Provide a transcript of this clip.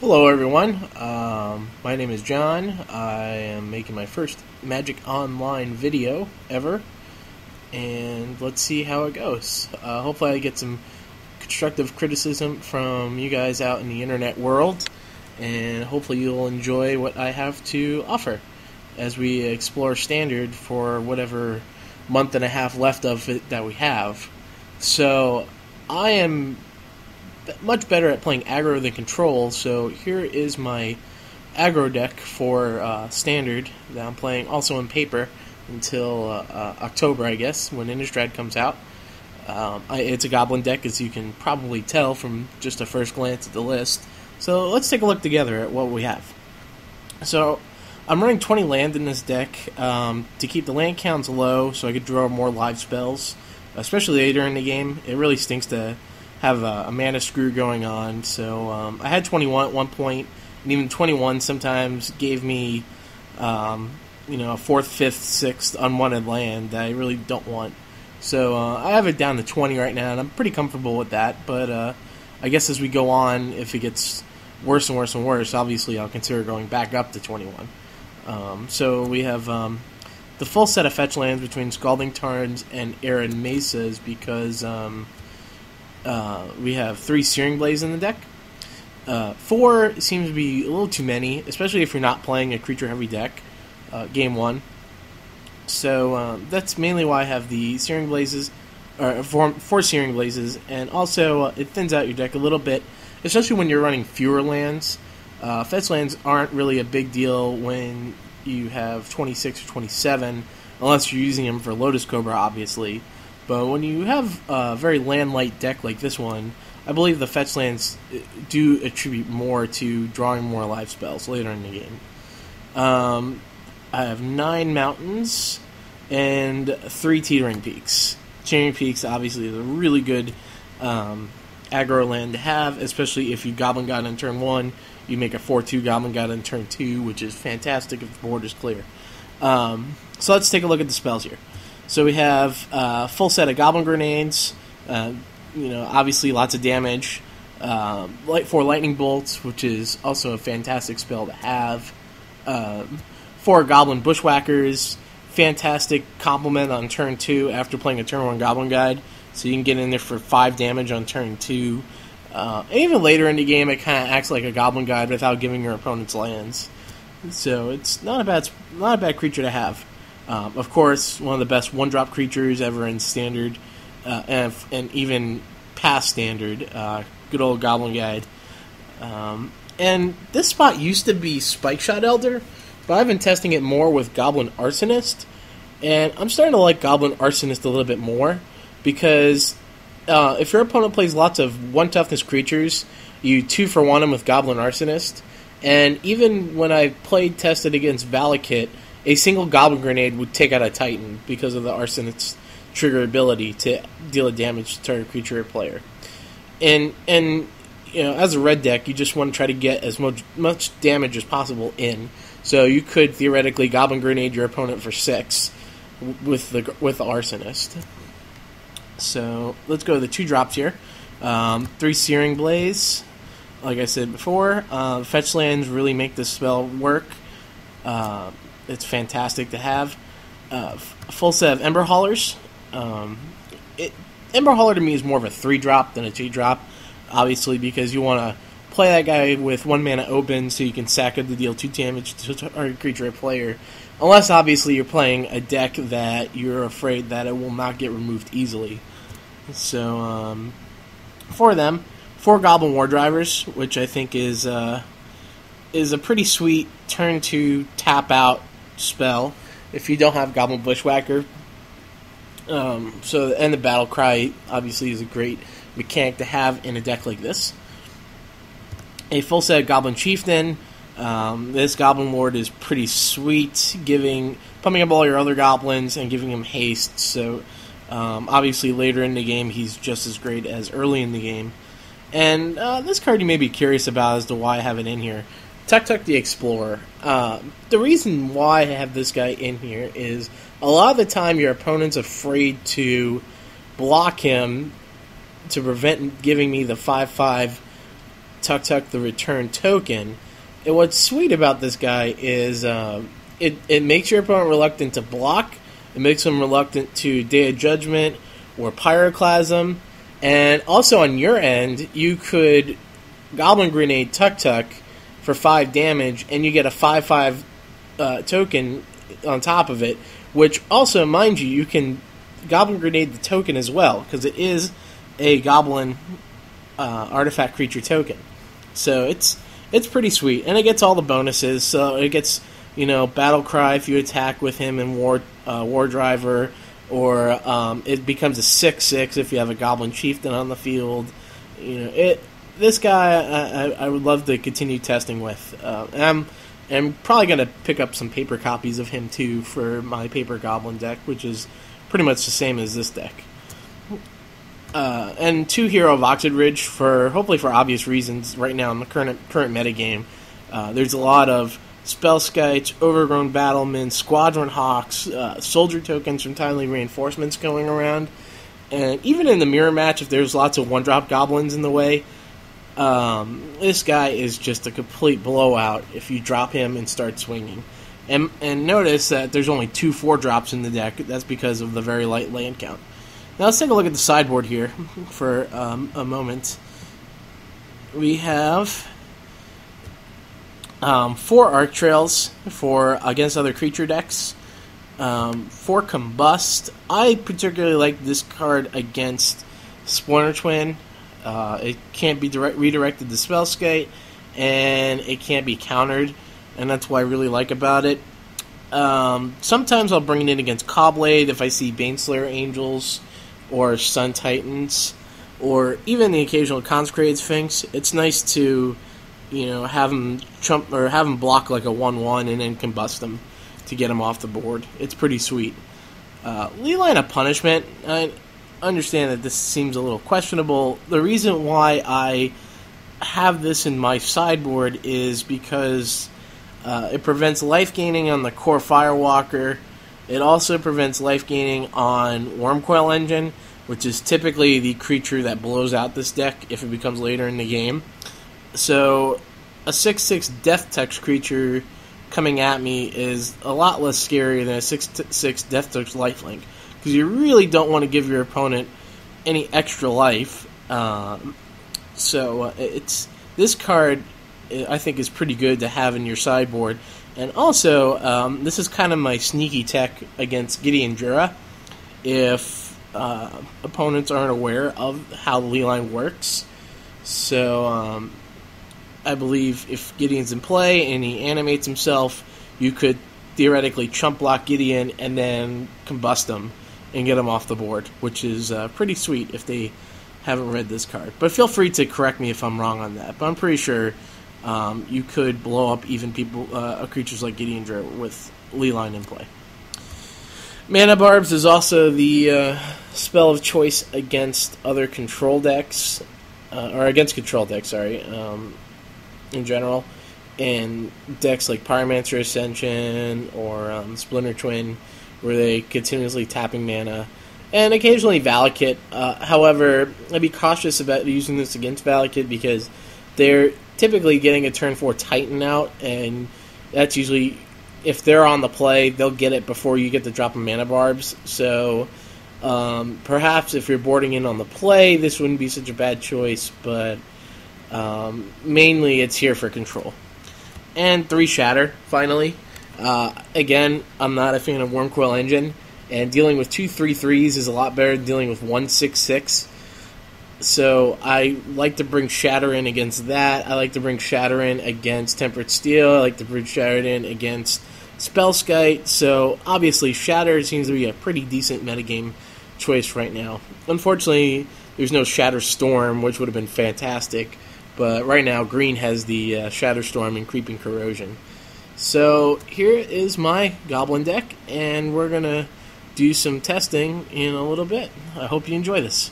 Hello everyone, my name is John. I am making my first Magic Online video ever, and let's see how it goes. Hopefully I get some constructive criticism from you guys out in the internet world, and hopefully you'll enjoy what I have to offer as we explore Standard for whatever month and a half left of it that we have. So, I am much better at playing aggro than control, so here is my aggro deck for Standard that I'm playing also in paper until October, I guess, when Innistrad comes out. It's a Goblin deck, as you can probably tell from just a first glance at the list. So let's take a look together at what we have. So I'm running 20 land in this deck to keep the land counts low so I could draw more live spells, especially later in the game. It really stinks to have a mana screw going on, so I had 21 at one point, and even 21 sometimes gave me a 4th, 5th, 6th unwanted land that I really don't want. So I have it down to 20 right now, and I'm pretty comfortable with that, but I guess as we go on, if it gets worse and worse and worse, obviously I'll consider going back up to 21. So we have the full set of fetch lands between Scalding Tarns and Arid Mesas because we have 3 Searing Blades in the deck. 4 seems to be a little too many, especially if you're not playing a creature-heavy deck, game 1. So that's mainly why I have the Searing Blazes, or 4 Searing Blazes, and also it thins out your deck a little bit, especially when you're running fewer lands. Fetch lands aren't really a big deal when you have 26 or 27, unless you're using them for Lotus Cobra, obviously. But when you have a very land-light deck like this one, I believe the fetch lands do attribute more to drawing more live spells later in the game. I have 9 mountains and 3 Teetering Peaks. Teetering Peaks obviously is a really good aggro land to have, especially if you Goblin God on turn 1. You make a 4-2 Goblin God on turn 2, which is fantastic if the board is clear. So let's take a look at the spells here. So we have a full set of Goblin Grenades, obviously lots of damage, 4 Lightning Bolts, which is also a fantastic spell to have, 4 Goblin Bushwhackers, fantastic complement on turn 2 after playing a turn 1 Goblin Guide, so you can get in there for 5 damage on turn 2. And even later in the game, it kind of acts like a Goblin Guide without giving your opponents lands. So it's not a bad creature to have. Of course, one of the best one-drop creatures ever in Standard, and even past Standard, good old Goblin Guide. And this spot used to be Spike Shot Elder, but I've been testing it more with Goblin Arsonist, and I'm starting to like Goblin Arsonist a little bit more, because if your opponent plays lots of 1-toughness creatures, you 2-for-1 them with Goblin Arsonist, and even when I tested against Valakut, a single Goblin Grenade would take out a Titan because of the Arsonist's trigger ability to deal damage to target creature or player. And as a red deck, you just want to try to get as much damage as possible in. So you could theoretically Goblin Grenade your opponent for 6 with the Arsonist. So let's go to the 2 drops here. 3 Searing Blaze. Like I said before, fetch lands really make this spell work. It's fantastic to have. A full set of Ember Haulers. Ember Hauler to me is more of a 3-drop than a 2-drop, obviously, because you want to play that guy with 1 mana open so you can sack it to deal 2 damage to a creature or player. Unless, obviously, you're playing a deck that you're afraid that it will not get removed easily. So, for them, 4 Goblin War Drivers, which I think is a pretty sweet turn 2 tap out spell if you don't have Goblin Bushwhacker. And the Battle Cry obviously is a great mechanic to have in a deck like this. A full set of Goblin Chieftain. This Goblin Lord is pretty sweet, pumping up all your other goblins and giving him haste. So obviously later in the game he's just as great as early in the game. And this card you may be curious about as to why I have it in here. Tuk Tuk the Explorer. The reason why I have this guy in here is a lot of the time your opponent's afraid to block him to prevent giving me the 5/5 Tuk the return token. And what's sweet about this guy is it makes your opponent reluctant to block. It makes them reluctant to Day of Judgment or Pyroclasm. And also on your end, you could Goblin Grenade Tuk for 5 damage, and you get a 5/5 token on top of it, which also, mind you, you can Goblin Grenade the token as well, because it is a Goblin artifact creature token. So it's pretty sweet, and it gets all the bonuses. So it gets, Battle Cry if you attack with him in War Driver, or it becomes a 6/6 if you have a Goblin Chieftain on the field. This guy I would love to continue testing with. And I'm probably going to pick up some paper copies of him too for my paper Goblin deck, which is pretty much the same as this deck. And 2 Hero of Oxid Ridge hopefully for obvious reasons right now in the current metagame. There's a lot of Spellskites, Overgrown Battlemen, Squadron Hawks, Soldier tokens from Timely Reinforcements going around. And even in the mirror match, if there's lots of 1-drop goblins in the way, this guy is just a complete blowout if you drop him and start swinging. And notice that there's only 2 4-drops in the deck. That's because of the very light land count. Now let's take a look at the sideboard here for a moment. We have 4 Arc Trails against other creature decks. 4 Combust. I particularly like this card against Splinter Twin. It can't be redirected to Spellskite, and it can't be countered, and that's what I really like about it. Sometimes I'll bring it in against Cobblade if I see Baneslayer Angels or Sun Titans, or even the occasional Consecrated Sphinx. It's nice to, have them trump or have them block like a 1/1 and then combust them to get them off the board. It's pretty sweet. Line of Punishment. I understand that this seems a little questionable. The reason why I have this in my sideboard is because it prevents life gaining on the core Firewalker. It also prevents life gaining on Wormcoil Engine, which is typically the creature that blows out this deck if it becomes later in the game. So a 6/6 Death Touch creature coming at me is a lot less scary than a 6/6 Death Touch lifelink, because you really don't want to give your opponent any extra life. This card I think is pretty good to have in your sideboard. And also, this is kind of my sneaky tech against Gideon Jura. If opponents aren't aware of how the Leeline works. So, I believe if Gideon's in play and he animates himself, you could theoretically chump block Gideon and then combust him and get him off the board, which is pretty sweet if they haven't read this card. But feel free to correct me if I'm wrong on that. But I'm pretty sure you could blow up even creatures like Gideon Jura with Leeline in play. Mana Barbs is also the spell of choice against other control decks, in general. In decks like Pyromancer Ascension or Splinter Twin, where they continuously tapping mana, and occasionally Valakut. However, I'd be cautious about using this against Valakut because they're typically getting a turn 4 Titan out, and that's usually, if they're on the play, they'll get it before you get to drop Mana Barbs. So perhaps if you're boarding in on the play, this wouldn't be such a bad choice, but mainly it's here for control. And 3 Shatter, finally. Again, I'm not a fan of Wormcoil Engine, and dealing with 2 3/3s is a lot better than dealing with 1 6/6. So I like to bring Shatter in against that. I like to bring Shatter in against Tempered Steel. I like to bring Shatter in against Spellskite. So obviously Shatter seems to be a pretty decent metagame choice right now. Unfortunately, there's no Shatter Storm, which would have been fantastic. But right now, green has the Shatter Storm and Creeping Corrosion. So here is my Goblin deck, and we're going to do some testing in a little bit. I hope you enjoy this.